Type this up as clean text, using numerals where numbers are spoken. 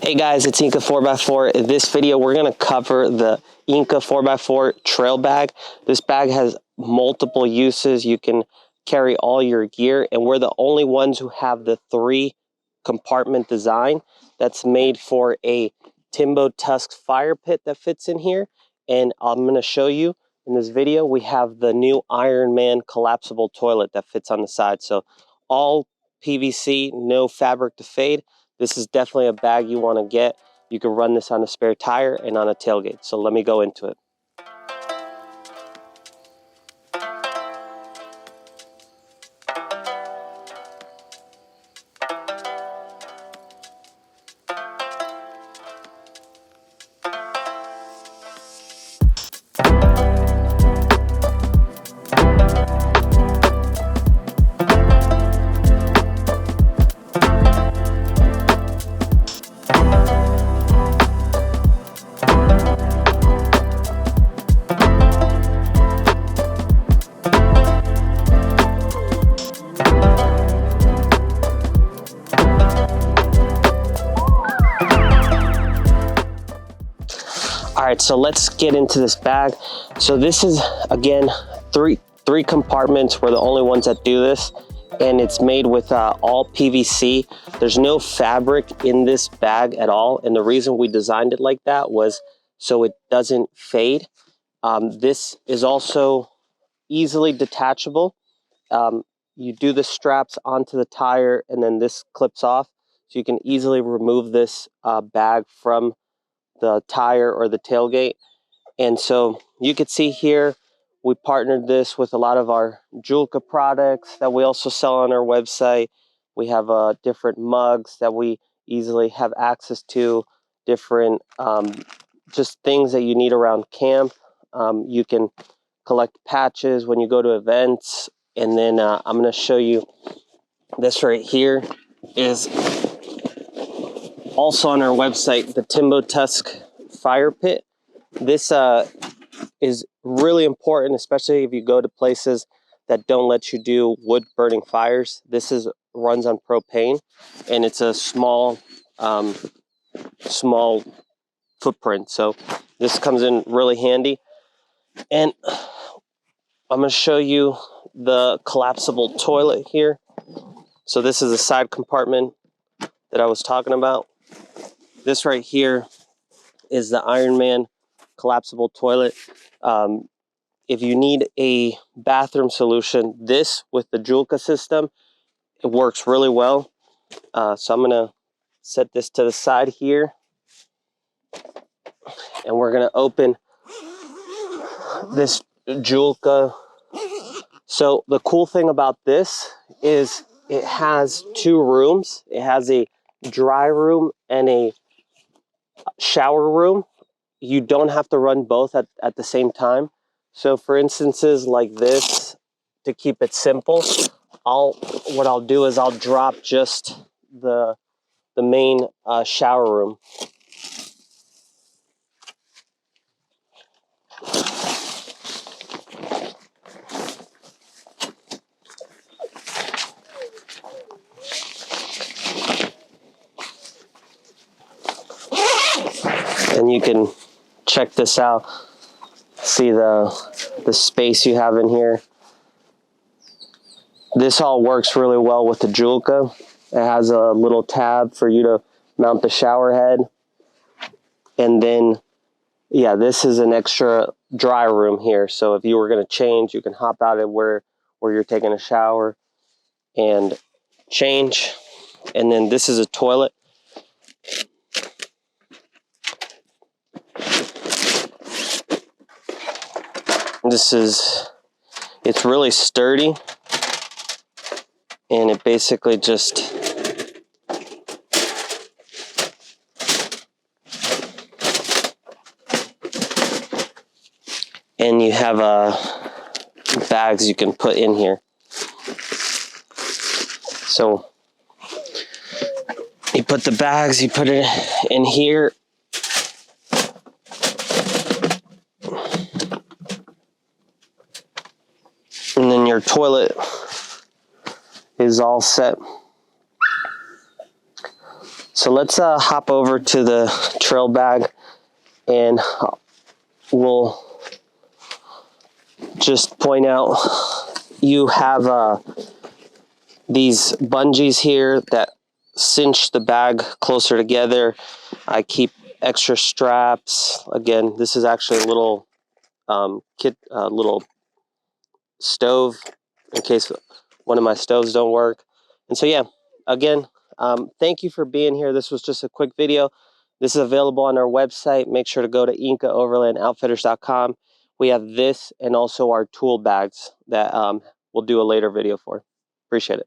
Hey guys, it's Inca 4x4. In this video, we're going to cover the Inca 4x4 trail bag. This bag has multiple uses. You can carry all your gear, and we're the only ones who have the 3 compartment design that's made for a Timbo Tusk fire pit that fits in here. And I'm going to show you in this video, we have the new Iron Man collapsible toilet that fits on the side. So all PVC, no fabric to fade. This is definitely a bag you want to get. You can run this on a spare tire and on a tailgate. So let me go into it. All right, so let's get into this bag. So this is, again, three compartments. We're the only ones that do this, and it's made with all PVC. There's no fabric in this bag at all, and the reason we designed it like that was so it doesn't fade. This is also easily detachable. You do the straps onto the tire, and then this clips off, so you can easily remove this bag from the tire or the tailgate. And so you could see here, we partnered this with a lot of our ALU-CAB products that we also sell on our website. We have different mugs that we easily have access to, different just things that you need around camp. You can collect patches when you go to events. And then I'm going to show you this right here is also on our website, the Timbo Tusk fire pit. This is really important, especially if you go to places that don't let you do wood burning fires. This runs on propane, and it's a small footprint. So this comes in really handy. And I'm going to show you the collapsible toilet here. So this is a side compartment that I was talking about. This right here is the Iron Man collapsible toilet. If you need a bathroom solution, this with the ALU-CAB system, it works really well. So I'm gonna set this to the side here, and we're gonna open this ALU-CAB. So the cool thing about this is it has 2 rooms. It has a dry room and a shower room. You don't have to run both at the same time. So for instances like this, to keep it simple, what I'll do is I'll drop just the main shower room. And you can check this out. See the space you have in here. This all works really well with the ALU-CAB. It has a little tab for you to mount the shower head. And then, yeah, this is an extra dry room here. So if you were going to change, you can hop out of where you're taking a shower and change. And then this is a toilet. It's really sturdy, and it basically just and you have bags you can put in here. So you put the bags, you put it in here. And then your toilet is all set. So let's hop over to the trail bag, and we'll just point out you have these bungees here that cinch the bag closer together. I keep extra straps. Again, this is actually a little little stove in case one of my stoves don't work. And so yeah, again, thank you for being here. This was just a quick video. This is available on our website. Make sure to go to IncaOverlandOutfitters.com. We have this and also our tool bags that we'll do a later video for. Appreciate it.